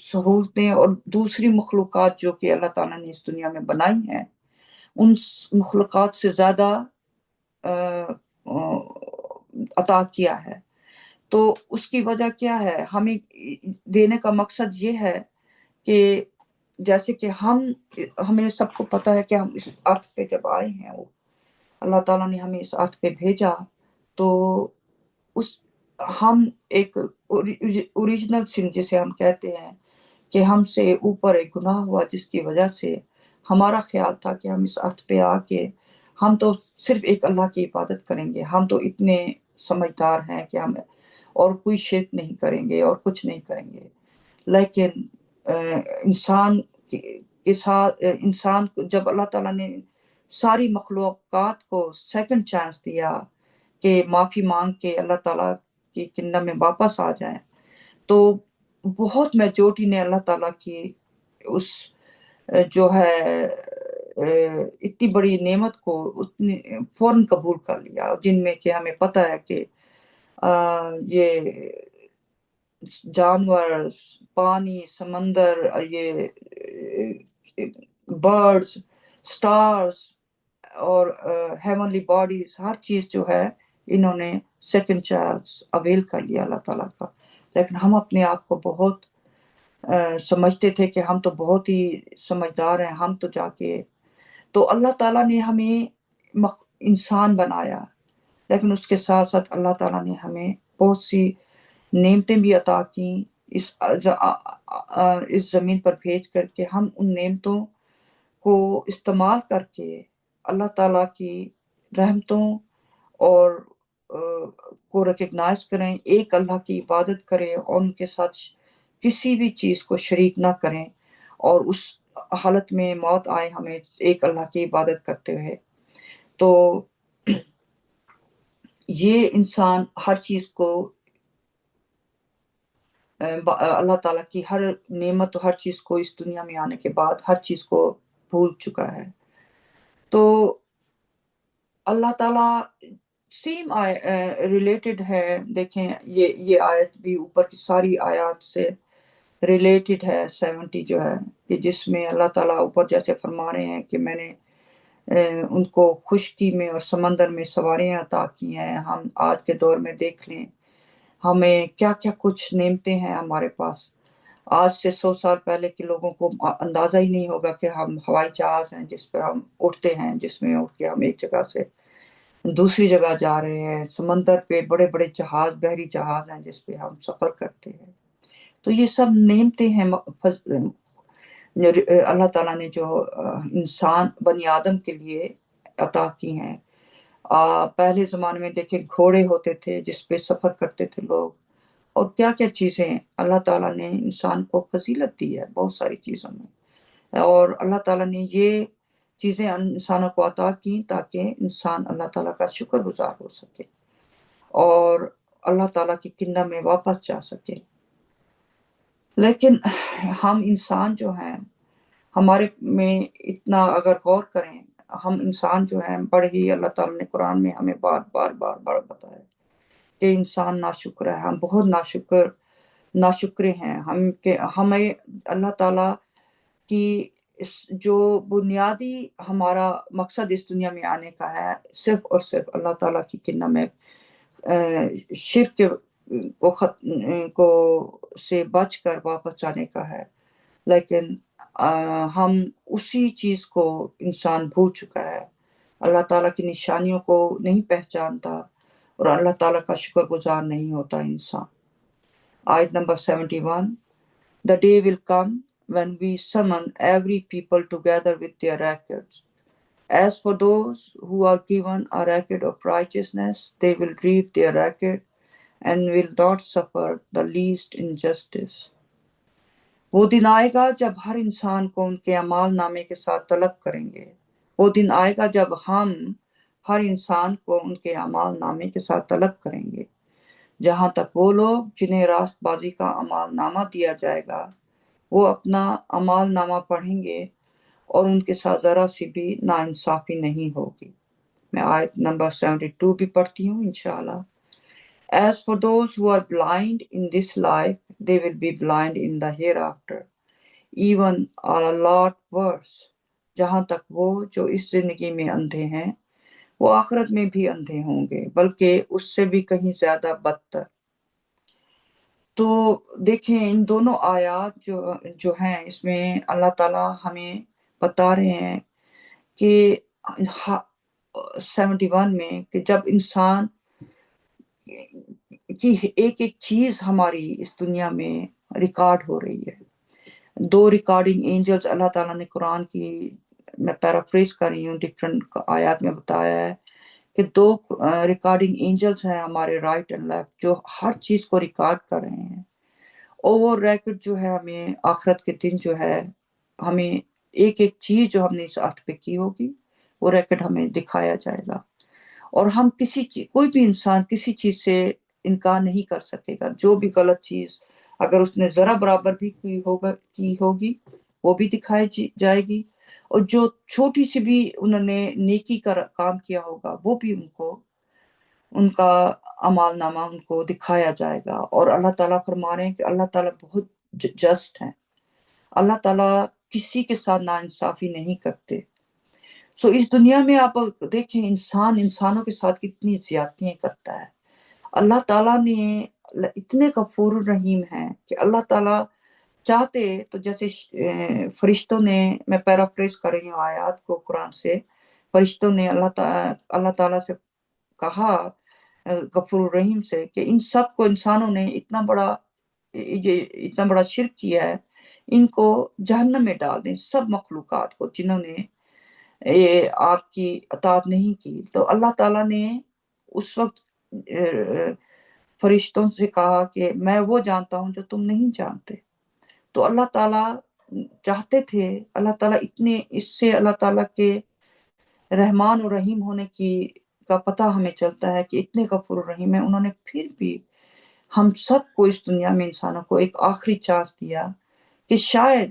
سہولتیں اور دوسری مخلوقات جو کہ اللہ تعالیٰ نے اس دنیا میں بنائی ہیں ان مخلوقات سے زیادہ عطا کیا ہے. تو اس کی وجہ کیا ہے؟ ہمیں دینے کا مقصد یہ ہے کہ جیسے کہ ہمیں سب کو پتہ ہے کہ ہم اس ارتھ پہ جب آئے ہیں، وہ اللہ تعالیٰ نے ہمیں اس ارتھ پہ بھیجا، تو اس ہم ایک اوریجنل سن جسے ہم کہتے ہیں کہ ہم سے اوپر ایک گناہ ہوا، جس کی وجہ سے ہمارا خیال تھا کہ ہم اس ارتھ پہ آ کے ہم تو صرف ایک اللہ کی عبادت کریں گے، ہم تو اتنے سمجھدار ہیں کہ ہم اور کوئی شرک نہیں کریں گے اور کچھ نہیں کریں گے. لیکن انسان کے ساتھ انسان کو جب اللہ تعالیٰ نے ساری مخلوقات کو سیکنڈ چانس دیا کہ معافی مانگ کے اللہ تعالیٰ کی کنڈم میں واپس آ جائیں، تو بہت میجورٹی نے اللہ تعالیٰ کی اس جو ہے اتنی بڑی نعمت کو اتنی فوراً قبول کر لیا، جن میں کہ ہمیں پتہ ہے کہ یہ جانور، پانی، سمندر، یہ برڈز، سٹارز اور ہیونلی باڈیز، ہر چیز جو ہے انہوں نے سیکنڈ چانس اویل کر لیا اللہ تعالیٰ کا. لیکن ہم اپنے آپ کو بہت سمجھتے تھے کہ ہم تو بہت ہی سمجھدار ہیں، ہم تو جا کے تو اللہ تعالیٰ نے ہمیں انسان بنایا، لیکن اس کے ساتھ ساتھ اللہ تعالیٰ نے ہمیں بہت سی نعمتیں بھی عطا کی اس زمین پر بھیج کر کے ہم ان نعمتوں کو استعمال کر کے اللہ تعالیٰ کی رحمتوں اور کو ریکگنائز کریں، ایک اللہ کی عبادت کریں اور ان کے ساتھ کسی بھی چیز کو شریک نہ کریں، اور اس حالت میں موت آئے ہمیں ایک اللہ کی عبادت کرتے ہوئے. تو یہ انسان ہر چیز کو اللہ تعالیٰ کی ہر نعمت، ہر چیز کو اس دنیا میں آنے کے بعد ہر چیز کو بھول چکا ہے. تو اللہ تعالیٰ سیم ریلیٹڈ ہے. دیکھیں یہ آیت بھی اوپر کی ساری آیات سے ریلیٹڈ ہے. 70 جو ہے کہ جس میں اللہ تعالیٰ اوپر جیسے فرما رہے ہیں کہ میں نے ان کو خشکی میں اور سمندر میں سواریاں عطا کی ہیں. ہم آج کے دور میں دیکھ لیں ہمیں کیا کیا کچھ نعمتیں ہیں ہمارے پاس. آج سے 100 سال پہلے کے لوگوں کو اندازہ ہی نہیں ہوگا کہ ہم ہوائی جہاز ہیں جس پہ ہم اٹھتے ہیں، جس میں اٹھ کے ہم ایک جگہ سے دوسری جگہ جا رہے ہیں. سمندر پہ بڑے بڑے جہاز، بحری جہاز ہیں جس پہ ہم سفر کرتے ہیں. تو یہ سب نعمتیں ہیں اللہ تعالیٰ نے جو انسان بنی آدم کے لیے عطا کی ہیں. پہلے زمانے میں دیکھیں گھوڑے ہوتے تھے جس پہ سفر کرتے تھے لوگ، اور کیا کیا چیزیں اللہ تعالیٰ نے انسان کو فضیلت دی ہے بہت ساری چیزوں میں. اور اللہ تعالیٰ نے یہ چیزیں انسانوں کو عطا کی تاکہ انسان اللہ تعالیٰ کا شکر گزار ہو سکے اور اللہ تعالیٰ کی کنڈم میں واپس جا سکے. لیکن ہم انسان جو ہیں، ہمارے میں اتنا اگر غور کریں، ہم انسان جو ہیں بڑے ہی اللہ تعالیٰ نے قرآن میں ہمیں بار بار بار بار بتایا کہ انسان ناشکر ہے. ہم بہت ناشکرے ہیں. ہمیں اللہ تعالیٰ کی جو بنیادی ہمارا مقصد اس دنیا میں آنے کا ہے، صرف اور صرف اللہ تعالیٰ کی کنڈم میں شرک کو سے بچ کر واپس جانے کا ہے. لیکن ہم اسی چیز کو انسان بھول چکا ہے. اللہ تعالیٰ کی نشانیوں کو نہیں پہچانتا اور اللہ تعالیٰ کا شکر گزار نہیں ہوتا انسان. آیت number 71. The day will come when we summon every people together with their records. As for those who are given a record of righteousness, they will read their record and will not suffer the least injustice. وہ دن آئے گا جب ہر انسان کو ان کے اعمال نامے کے ساتھ طلب کریں گے. وہ دن آئے گا جب ہم ہر انسان کو ان کے اعمال نامے کے ساتھ طلب کریں گے. جہاں تک وہ لوگ جنہیں راست بازی کا اعمال نامہ دیا جائے گا، وہ اپنا اعمال نامہ پڑھیں گے اور ان کے ساتھ ذرا سی بھی ناانصافی نہیں ہوگی. میں آیت نمبر 72 بھی پڑھتی ہوں انشاءاللہ. As for those who are blind in this life, they will be blind in the hereafter, even a lot worse. جہاں تک وہ جو اس زندگی میں اندھے ہیں، وہ آخرت میں بھی اندھے ہوں گے، بلکہ اس سے بھی کہیں زیادہ بدتر۔ تو دیکھیں ان دونوں آیات جو ہیں، اس میں اللہ تعالیٰ ہمیں بتا رہے ہیں کہ 71 میں کہ جب انسان کی ایک ایک چیز ہماری اس دنیا میں ریکارڈ ہو رہی ہے۔ 2 ریکارڈنگ اینجلز اللہ تعالیٰ نے قرآن کی، میں پیرافریز کر رہی ہوں، ڈفرنٹ آیات میں بتایا ہے کہ 2 ریکارڈنگ اینجلز ہیں ہمارے رائٹ اینڈ لیفٹ، جو ہر چیز کو ریکارڈ کر رہے ہیں۔ اور وہ ریکارڈ جو ہے ہمیں آخرت کے دن جو ہے، ہمیں ایک ایک چیز جو ہم نے اس ارتھ پہ کی ہوگی وہ ریکارڈ ہمیں دکھایا جائے گا۔ اور ہم کوئی بھی انسان کسی چیز سے انکار نہیں کر سکے گا۔ جو بھی غلط چیز اگر اس نے ذرا برابر بھی کی ہوگی وہ بھی دکھائی جائے گی، اور جو چھوٹی سی بھی انہوں نے نیکی کا کام کیا ہوگا وہ بھی ان کا اعمال نامہ ان کو دکھایا جائے گا۔ اور اللہ تعالیٰ فرما رہے ہیں کہ اللہ تعالیٰ بہت جسٹ ہیں، اللہ تعالیٰ کسی کے ساتھ ناانصافی نہیں کرتے۔ سو اس دنیا میں آپ دیکھیں انسانوں کے ساتھ کتنی زیادتیاں کرتا ہے۔ اللہ تعالیٰ نے اتنے غفور الرحیم ہیں کہ اللہ تعالیٰ چاہتے تو جیسے فرشتوں نے، میں پیرافریز کر رہی ہوں آیات کو قرآن سے، فرشتوں نے اللہ تعالیٰ سے کہا، غفور الرحیم سے، کہ ان سب کو انسانوں نے اتنا بڑا شرک کیا ہے، ان کو جہنم میں ڈال دیں، سب مخلوقات کو جنہوں نے آپ کی اطاعت نہیں کی۔ تو اللہ تعالیٰ نے اس وقت فرشتوں سے کہا کہ میں وہ جانتا ہوں جو تم نہیں جانتے۔ تو اللہ تعالیٰ چاہتے تھے، اللہ تعالیٰ اس سے اللہ تعالیٰ کے رحمان اور رحیم ہونے کا پتہ ہمیں چلتا ہے کہ اتنے غفور الرحیم ہیں، انہوں نے پھر بھی ہم سب کو اس دنیا میں انسانوں کو ایک آخری چانس دیا کہ شاید،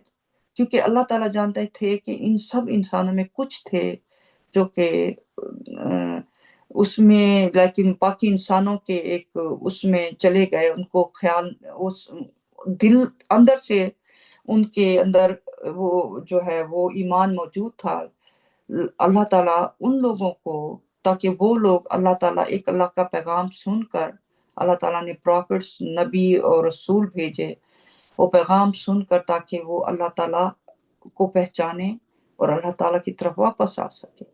کیونکہ اللہ تعالیٰ جانتے تھے کہ ان سب انسانوں میں کچھ تھے جو کہ اس میں، لیکن باقی انسانوں کے ایک اس میں چلے گئے، ان کو خیال، اس دل اندر سے ان کے اندر وہ جو ہے وہ ایمان موجود تھا۔ اللہ تعالیٰ ان لوگوں کو، تاکہ وہ لوگ اللہ تعالیٰ اللہ کا پیغام سن کر، اللہ تعالیٰ نے پروفٹس، نبی اور رسول بھیجے، وہ پیغام سن کر تاکہ وہ اللہ تعالیٰ کو پہچانے اور اللہ تعالیٰ کی طرف واپس آ سکے۔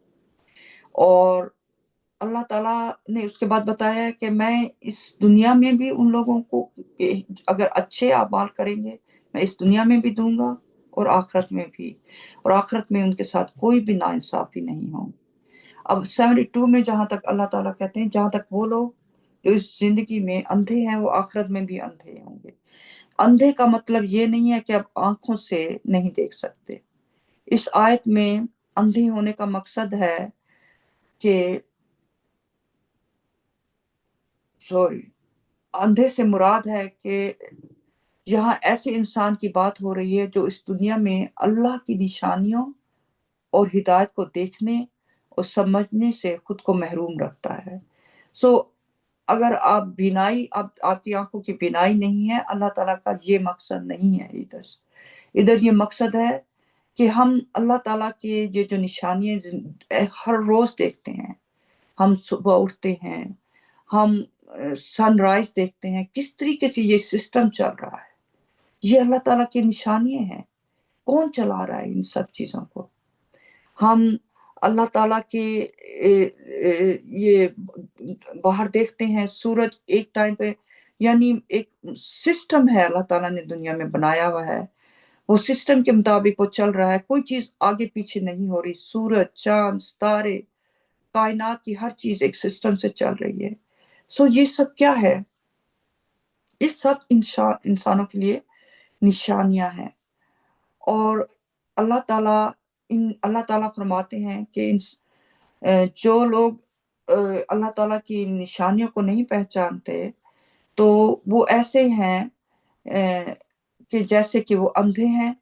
اور اللہ تعالیٰ نے اس کے بعد بتایا ہے کہ میں اس دنیا میں بھی ان لوگوں کو اگر اچھے اعمال کریں گے میں اس دنیا میں بھی دوں گا اور آخرت میں بھی، اور آخرت میں ان کے ساتھ کوئی بھی ناانصافی نہیں ہوں۔ اب 72 میں جہاں تک اللہ تعالیٰ کہتے ہیں، جہاں تک وہ لوگ جو اس زندگی میں اندھے ہیں وہ آخرت میں بھی اندھے ہوں گے۔ اندھے کا مطلب یہ نہیں ہے کہ آپ آنکھوں سے نہیں دیکھ سکتے۔ اس آیت میں اندھے ہونے کا مقصد ہے کہ اندھے سے مراد ہے کہ یہاں ایسے انسان کی بات ہو رہی ہے جو اس دنیا میں اللہ کی نشانیوں اور ہدایت کو دیکھنے اور سمجھنے سے خود کو محروم رکھتا ہے۔ اگر آپ کی آنکھوں کی بینائی نہیں ہے، اللہ تعالیٰ کا یہ مقصد نہیں ہے۔ ادھر یہ مقصد ہے کہ ہم اللہ تعالیٰ کے یہ جو نشانیاں ہر روز دیکھتے ہیں، ہم صبح اٹھتے ہیں، ہم سن رائز دیکھتے ہیں، کس طریقے سے یہ سسٹم چل رہا ہے، یہ اللہ تعالیٰ کی نشانیاں ہیں۔ کون چلا رہا ہے ان سب چیزوں کو؟ ہم اللہ تعالیٰ کے یہ باہر دیکھتے ہیں، سورج ایک ٹائم پہ، یعنی ایک سسٹم ہے اللہ تعالیٰ نے دنیا میں بنایا ہوا ہے، وہ سسٹم کے مطابق وہ چل رہا ہے، کوئی چیز آگے پیچھے نہیں ہو رہی۔ سورج، چاند، ستارے، کائنات کی ہر چیز ایک سسٹم سے چل رہی ہے۔ یہ سب کیا ہے؟ اس سب انسانوں کے لیے نشانیاں ہیں۔ اور اللہ تعالیٰ فرماتے ہیں کہ جو لوگ اللہ تعالیٰ کی نشانیوں کو نہیں پہچانتے تو وہ ایسے ہیں کہ جیسے کہ وہ اندھے ہیں،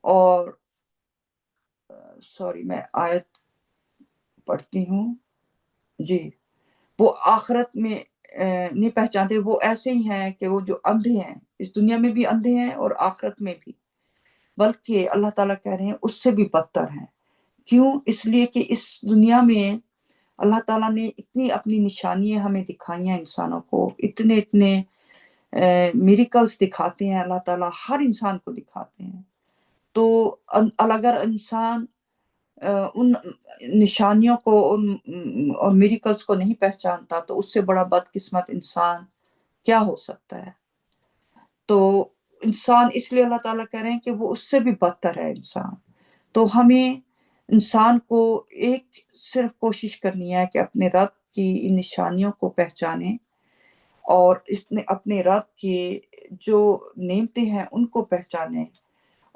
اور میں آیت پڑھتی ہوں، جی، وہ آخرت میں نہیں پہچانتے، وہ ایسے ہی ہیں کہ وہ جو اندھے ہیں، اس دنیا میں بھی اندھے ہیں اور آخرت میں بھی، بلکہ اللہ تعالیٰ کہہ رہے ہیں اس سے بھی بدتر ہیں۔ کیوں؟ اس لیے کہ اس دنیا میں اللہ تعالیٰ نے اتنی اپنی نشانیاں ہمیں دکھائی ہیں انسانوں کو، اتنے میریکلز دکھاتے ہیں اللہ تعالیٰ، ہر انسان کو دکھاتے ہیں. تو اگر انسان ان نشانیوں کو اور میریکلز کو نہیں پہچانتا تو اس سے بڑا بدقسمت انسان کیا ہو سکتا ہے. تو انسان، اس لیے اللہ تعالیٰ کہہ رہے ہیں کہ وہ اس سے بھی بدتر ہے انسان. تو ہمیں انسان کو ایک صرف کوشش کرنی ہے کہ اپنے رب کی ان نشانیوں کو پہچانے اور اپنے رب کے جو نعمتیں ہیں ان کو پہچانے.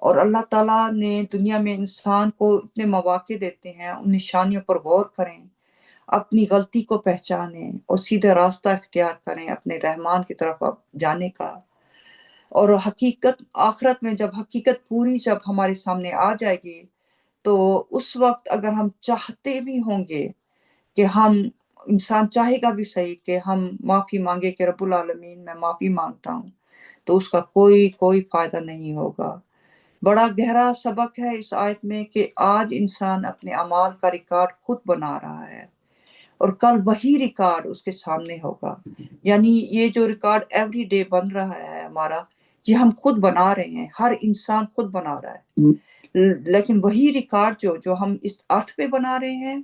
اور اللہ تعالیٰ نے دنیا میں انسان کو اتنے مواقع دیتے ہیں، ان نشانیوں پر غور کریں، اپنی غلطی کو پہچانیں اور سیدھا راستہ اختیار کریں اپنے رحمان کی طرف جانے کا. اور حقیقت آخرت میں جب حقیقت پوری جب ہمارے سامنے آ جائے گی تو اس وقت اگر ہم چاہتے بھی ہوں گے کہ انسان چاہے گا بھی صحیح کہ ہم معافی مانگے کہ رب العالمین میں معافی مانگتا ہوں، تو اس کا کوئی فائدہ نہیں ہوگا. بڑا گہرا سبق ہے اس آیت میں کہ آج انسان اپنے اعمال کا ریکارڈ خود بنا رہا ہے اور کل وہی ریکارڈ اس کے سامنے ہوگا. یعنی یہ جو ریکارڈ ایوری ڈے بن رہا ہے ہمارا، یہ ہم خود بنا رہے ہیں، ہر انسان خود بنا رہا ہے. لیکن وہی ریکارڈ جو ہم اس ارتھ پہ بنا رہے ہیں،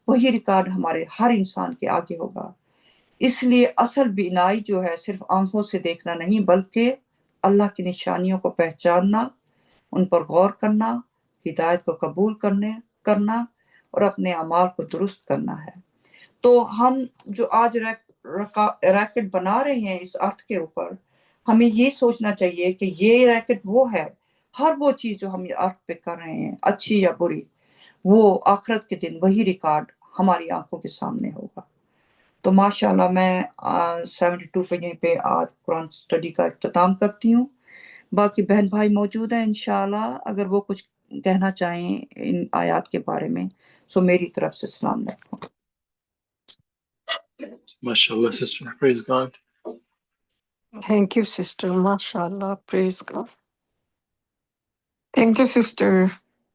وہی ریکارڈ ہمارے ہر انسان کے آگے ہوگا. اس لیے اصل بینائی جو ہے صرف آنکھوں سے دیکھنا نہیں، بلکہ اللہ کی نشانیوں کو پہچاننا، ان پر غور کرنا، ہدایت کو قبول کرنا اور اپنے اعمال کو درست کرنا ہے. تو ہم جو آج ریکٹ بنا رہے ہیں اس ارتھ کے اوپر، ہمیں یہ سوچنا چاہیے کہ یہ ریکٹ وہ ہے، ہر وہ چیز جو ہم ارتھ پہ کر رہے ہیں، اچھی یا بری، وہ آخرت کے دن وہی ریکارڈ ہماری آنکھوں کے سامنے ہوگا. تو ماشاءاللہ میں 72 پہ یہیں پہ آج قرآن اسٹڈی کا اختتام کرتی ہوں. باقی بہن بھائی موجود ہیں انشاءاللہ، اگر وہ کچھ کہنا چاہیں ان آیات کے بارے میں، سو میری طرف سے السلام علیکم. MashaAllah, sister. Praise God. Thank you, sister. MashaAllah. Praise God. Thank you, sister.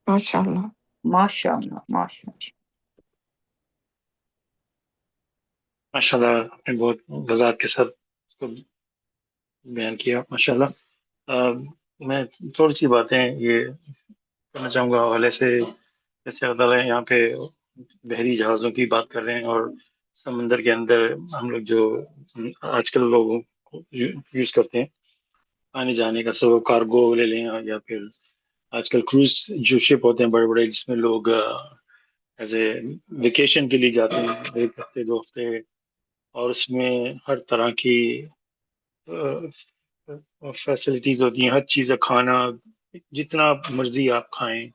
MashaAllah. ماشاءاللہ ماشاءاللہ. MashaAllah, آپ نے بہت وضاحت کے ساتھ اس کو بیان کیا. MashaAllah. میں تھوڑی سی باتیں یہ کرنا چاہوں گا حوالے سے، جیسے اللہ تعالیٰ یہاں پہ بحری جہازوں کی بات کر رہے ہیں اور سمندر کے اندر ہم لوگ جو آج کل لوگوں کو یوز کرتے ہیں آنے جانے کا، سب کارگو لے لیں یا پھر آج کل کروز جو شپ ہوتے ہیں بڑے بڑے، جس میں لوگ ایز اے ویکیشن کے لیے جاتے ہیں 1 ہفتے 2 ہفتے، اور اس میں ہر طرح کی فیسلٹیز ہوتی ہیں، ہر چیز، کھانا جتنا مرضی آپ کھائیں.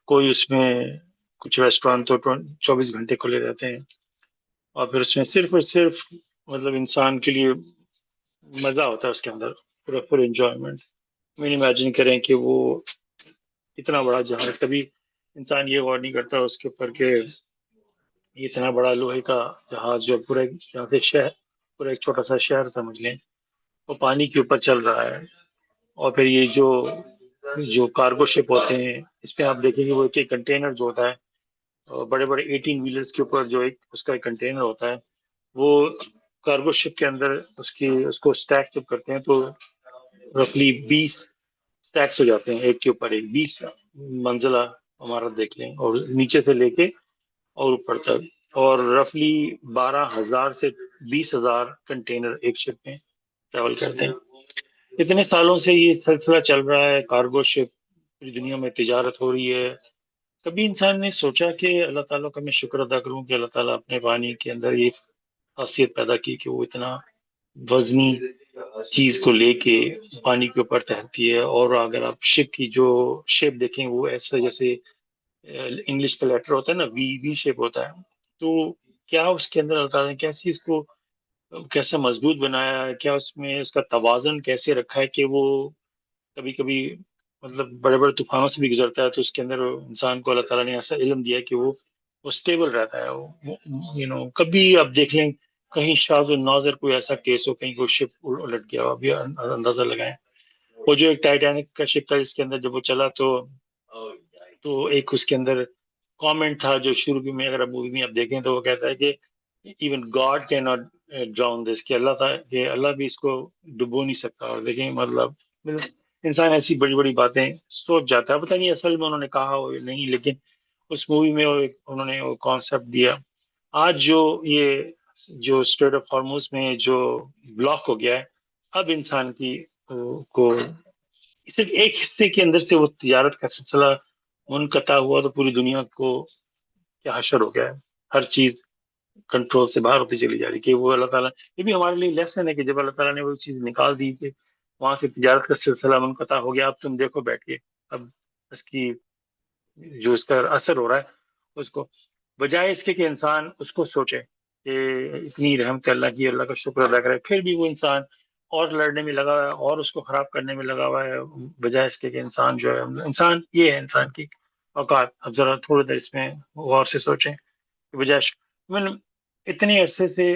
کوئی اس میں کچھ ریسٹورینٹ تو 24 گھنٹے کھلے رہتے ہیں، اور پھر اس میں صرف اور صرف مطلب انسان کے لیے مزہ ہوتا ہے اس کے اندر، پورا فل انجوائمنٹ. میں امیجن کریں کہ وہ اتنا بڑا جہاز، کبھی انسان یہ غور نہیں کرتا اس کے اوپر کہ اتنا بڑا لوہے کا جہاز جو پورے یہاں سے شہر، پورا ایک چھوٹا سا شہر سمجھ لیں، وہ پانی کے اوپر چل رہا ہے. اور پھر یہ جو کارگو شپ ہوتے ہیں، اس پہ آپ دیکھیں گے وہ ایک کنٹینر جو ہوتا ہے، بڑے بڑے 18 ویلرز کے اوپر جو اس کا ایک کنٹینر ہوتا ہے، وہ کارگو شپ کے اندر اس کو اسٹیک جب کرتے ہیں تو رفلی 20 اسٹیکس ہو جاتے ہیں، ایک کے اوپر ایک، 20 منزلہ ہمارا دیکھ لیں، اور نیچے سے لے کے اور اوپر تک، اور رفلی 12,000 سے 20,000 کنٹینر ایک شپ میں ٹریول کرتے ہیں. اتنے سالوں سے یہ سلسلہ چل رہا ہے، کارگو شپ پوری دنیا میں تجارت ہو رہی ہے. کبھی انسان نے سوچا کہ اللہ تعالیٰ کا میں شکر ادا کروں کہ اللہ تعالیٰ اپنے پانی کے اندر یہ خاصیت پیدا کی کہ وہ اتنا وزنی چیز کو لے کے پانی کے اوپر تیرتی ہے. اور اگر آپ شپ کی جو شیپ دیکھیں، وہ ایسا جیسے انگلش کا لیٹر ہوتا ہے نا، وی شیپ ہوتا ہے. تو کیا اس کے اندر اللہ تعالیٰ نے کیسی اس کو کیسا مضبوط بنایا ہے، کیا اس میں اس کا توازن کیسے رکھا ہے کہ وہ کبھی کبھی مطلب بڑے بڑے طوفانوں سے بھی گزرتا ہے، تو اس کے اندر انسان کو اللہ تعالیٰ نے ایسا علم دیا کہ وہ اسٹیبل رہتا ہے. کبھی آپ دیکھ لیں کہیں شاذ و نادر کوئی ایسا کیس ہو، کہیں کوئی شپ الٹ گیا ہو، ابھی اندازہ لگائیں. وہ جو ایک ٹائٹینک کا شپ تھا، جس کے اندر جب وہ چلا تو ایک اس کے اندر کامنٹ تھا جو شروع میں اگر مووی میں آپ دیکھیں تو وہ کہتا ہے کہ ایون گاڈ کی ناٹ ڈراؤن دس، کہ اللہ بھی اس کو ڈبو نہیں سکتا. اور دیکھیں مطلب انسان ایسی بڑی بڑی باتیں سوچ جاتا ہے، پتہ نہیں اصل میں انہوں نے کہا ہو یا نہیں، لیکن اس مووی میں انہوں نے وہ کانسیپٹ دیا. آج جو اسٹریٹ آف ہارموز میں جو بلاک ہو گیا ہے، اب انسان کی کو صرف ایک حصے کے اندر سے وہ تجارت کا سلسلہ منقطع ہوا تو پوری دنیا کو کیا حشر ہو گیا ہے. ہر چیز کنٹرول سے باہر ہوتی چلی جا رہی. کہ وہ اللہ تعالیٰ، یہ بھی ہمارے لیے لیسن ہے کہ جب اللہ تعالیٰ نے وہ چیز نکال دی کہ وہاں سے تجارت کا سلسلہ منقطع ہو گیا، اب تم دیکھو بیٹھ کے اب اس کی جو اس کا اثر ہو رہا ہے اس کو، بجائے اس کے کہ انسان اس کو سوچے کہ اتنی رحمت اللہ کی، اللہ کا شکر ادا کرے، پھر بھی وہ انسان اور لڑنے میں لگا ہوا ہے اور اس کو خراب کرنے میں لگا ہوا ہے، بجائے اس کے کہ انسان جو ہے، انسان یہ ہے انسان کی اوقات. اب ذرا تھوڑی دیر اس میں غور سے سوچیں کہ بجائے اتنے عرصے سے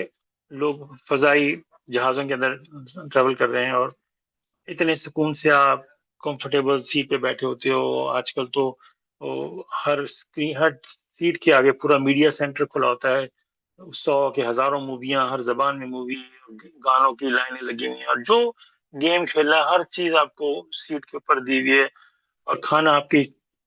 لوگ فضائی جہازوں کے اندر ٹریول کر رہے ہیں اور اتنے سکون سے آپ کمفرٹیبل سیٹ پہ بیٹھے ہوتے ہو. آج کل تو ہر سیٹ کے آگے پورا میڈیا سینٹر کھلا ہوتا ہے، 100 کے ہزاروں موویاں، ہر زبان میں مووی، گانوں کی لائنیں لگی ہوئی ہیں، اور جو گیم کھیلنا ہے ہر چیز آپ کو سیٹ کے اوپر دی ہوئی ہے، اور کھانا آپ کی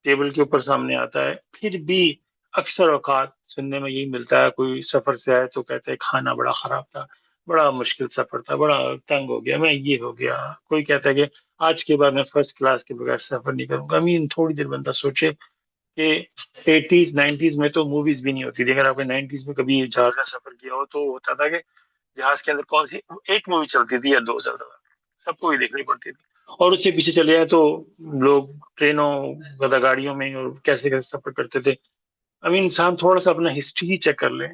ٹیبل کے اوپر سامنے آتا ہے. پھر بھی اکثر اوقات سننے میں یہی ملتا ہے، کوئی سفر سے آئے تو کہتے ہیں کھانا بڑا خراب تھا، بڑا مشکل سفر تھا، بڑا تنگ ہو گیا، میں یہ ہو گیا. کوئی کہتا ہے کہ آج کے بعد میں فرسٹ کلاس کے بغیر سفر نہیں کروں گا. تھوڑی دیر بندہ سوچے کہ 80s 90s میں تو موویز بھی نہیں ہوتی تھی. اگر آپ نے 90s میں کبھی جہاز میں سفر کیا ہو تو ہوتا تھا کہ جہاز کے اندر کون سی ایک مووی چلتی تھی یا دو چلتا تھا، سب کو ہی دیکھنی پڑتی تھی. اور اس سے پیچھے چلے جائیں تو لوگ ٹرینوں گدا گاڑیوں میں اور کیسے کیسے سفر کرتے تھے. انسان تھوڑا سا اپنا ہسٹری ہی چیک کر لیں.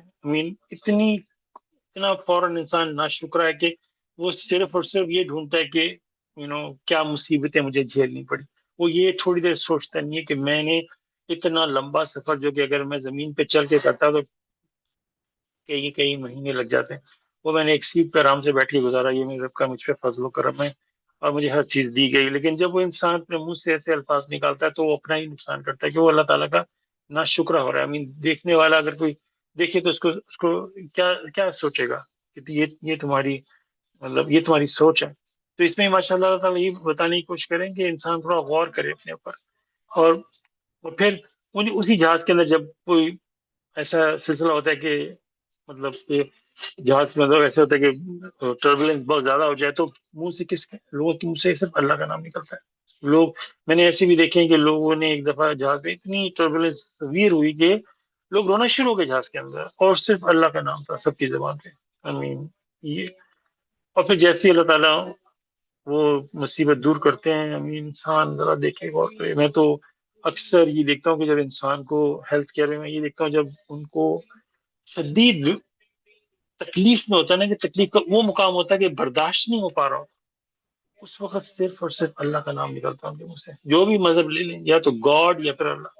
اتنا فوراً انسان ناشکرا ہے کہ وہ صرف اور صرف یہ ڈھونڈتا ہے کہ کیا مصیبتیں مجھے جھیلنی پڑی. وہ یہ تھوڑی دیر سوچتا نہیں ہے کہ میں نے اتنا لمبا سفر جو کہ اگر میں زمین پہ چل کے کرتا تو کئی مہینے لگ جاتے ہیں، وہ میں نے ایک سیٹ پہ آرام سے بیٹھ کے گزارا. یہ میرے رب کا مجھ پہ فضل و کرم ہے اور مجھے ہر چیز دی گئی. لیکن جب وہ انسان اپنے منہ سے ایسے الفاظ نکالتا ہے تو وہ اپنا ہی نقصان کرتا ہے کہ وہ اللہ تعالیٰ کا ناشکرا ہو رہا ہے. دیکھنے والا اگر کوئی دیکھے تو اس کو کیا سوچے گا کہ یہ تمہاری مطلب یہ تمہاری سوچ ہے. تو اس میں ماشاء اللہ تعالیٰ یہ بتانے کی کوشش کریں کہ انسان تھوڑا غور کرے اپنے اوپر. اور پھر اسی جہاز کے اندر جب کوئی ایسا سلسلہ ہوتا ہے کہ مطلب کہ جہاز مطلب ایسا ہوتا ہے کہ ٹربولینس بہت زیادہ ہو جائے تو منہ سے لوگوں کے منہ سے صرف اللہ کا نام نکلتا ہے. میں نے ایسے بھی دیکھے ہیں کہ لوگوں نے ایک دفعہ جہاز پہ اتنی ٹربولینس ویر ہوئی کہ لوگ رونا شروع ہو گئے جہاز کے اندر، اور صرف اللہ کا نام تھا سب کی زبان پہ. یہ اور پھر جیسے اللہ تعالیٰ وہ مصیبت دور کرتے ہیں، انسان ذرا دیکھے غور کرے. میں تو اکثر یہ دیکھتا ہوں کہ جب انسان کو ہیلتھ کیئر میں یہ دیکھتا ہوں جب ان کو شدید تکلیف میں ہوتا ہے نا، کہ تکلیف کا وہ مقام ہوتا ہے کہ برداشت نہیں ہو پا رہا ہوتا، اس وقت صرف اور صرف اللہ کا نام نکلتا ہے ان کے منہ سے. جو بھی مذہب لے لیں، یا تو گاڈ یا پھر اللہ.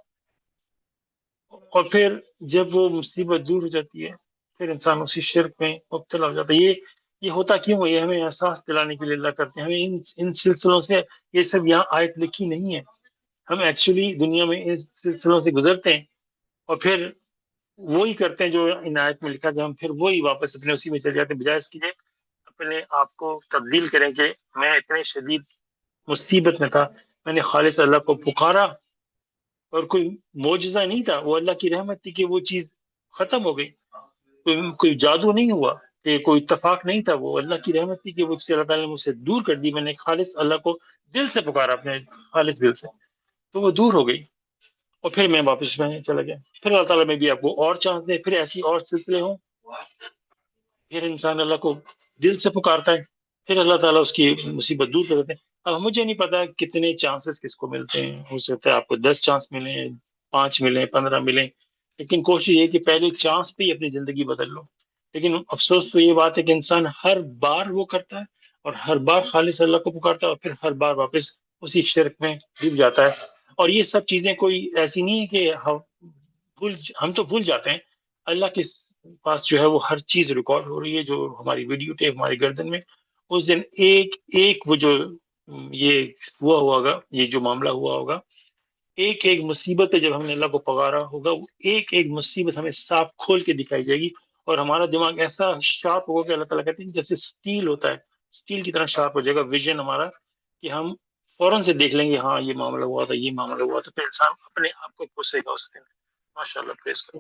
اور پھر جب وہ مصیبت دور ہو جاتی ہے پھر انسان اسی شرک میں مبتلا ہو جاتا ہے. یہ ہوتا کیوں ہے؟ یہ ہمیں احساس دلانے کے لیے اللہ کرتے ہیں. ہمیں ان سلسلوں سے، یہ سب یہاں آیت لکھی نہیں ہے، ہم ایکچولی دنیا میں ان سلسلوں سے گزرتے ہیں اور پھر وہی کرتے ہیں جو ان آیت میں لکھا، کہ ہم پھر وہی واپس اپنے اسی میں چلے جاتے ہیں. بجائے اس کی اپنے آپ کو تبدیل کریں کہ میں اتنے شدید مصیبت میں تھا، میں نے خالص اللہ کو پکارا، اور کوئی معجزہ نہیں تھا، وہ اللہ کی رحمت تھی کہ وہ چیز ختم ہو گئی. کوئی جادو نہیں ہوا، کہ کوئی اتفاق نہیں تھا، وہ اللہ کی رحمت تھی کہ وہ اللہ تعالیٰ نے مجھ سے دور کر دی. میں نے خالص اللہ کو دل سے پکارا، اپنے خالص دل سے، تو وہ دور ہو گئی اور پھر میں واپس میں چلا گیا. پھر اللہ تعالیٰ میں بھی آپ کو اور چانس دے، پھر ایسی اور سلسلے ہوں، پھر انسان اللہ کو دل سے پکارتا ہے، پھر اللہ تعالیٰ اس کی مصیبت دور کر دیتے ہیں. اب مجھے نہیں پتا کتنے چانسز کس کو ملتے ہیں، ہو سکتا ہے آپ کو 10 چانس ملیں، 5 ملیں، 15 ملیں، لیکن کوشش یہ کہ پہلے چانس پہ ہی اپنی زندگی بدل لو. لیکن افسوس تو یہ بات ہے کہ انسان ہر بار وہ کرتا ہے اور ہر بار خالص اللہ کو پکارتا ہے اور پھر ہر بار واپس اسی شرک میں ڈوب جاتا ہے. اور یہ سب چیزیں کوئی ایسی نہیں ہے کہ ہم تو بھول جاتے ہیں، اللہ کے پاس جو ہے وہ ہر چیز ریکارڈ ہو رہی ہے. جو ہماری ویڈیو ٹیپ ہماری گردن میں، اس دن ایک وہ جو یہ ہوا ہوگا، یہ جو معاملہ ہوا ہوگا، ایک ایک مصیبت جب ہم نے اللہ کو پکارا ہوگا، وہ ایک ایک مصیبت ہمیں صاف کھول کے دکھائی جائے گی، اور ہمارا دماغ ایسا شارپ ہوگا کہ اللہ تعالیٰ کہتے ہیں جیسے اسٹیل ہوتا ہے، اسٹیل کی طرح شارپ ہو جائے گا ویژن ہمارا، کہ ہم فوراً سے دیکھ لیں گے ہاں یہ معاملہ ہوا تھا، یہ معاملہ ہوا تھا، پھر انسان اپنے آپ کو کوسے گا اس دن. ماشاء اللہ، پریز کرو.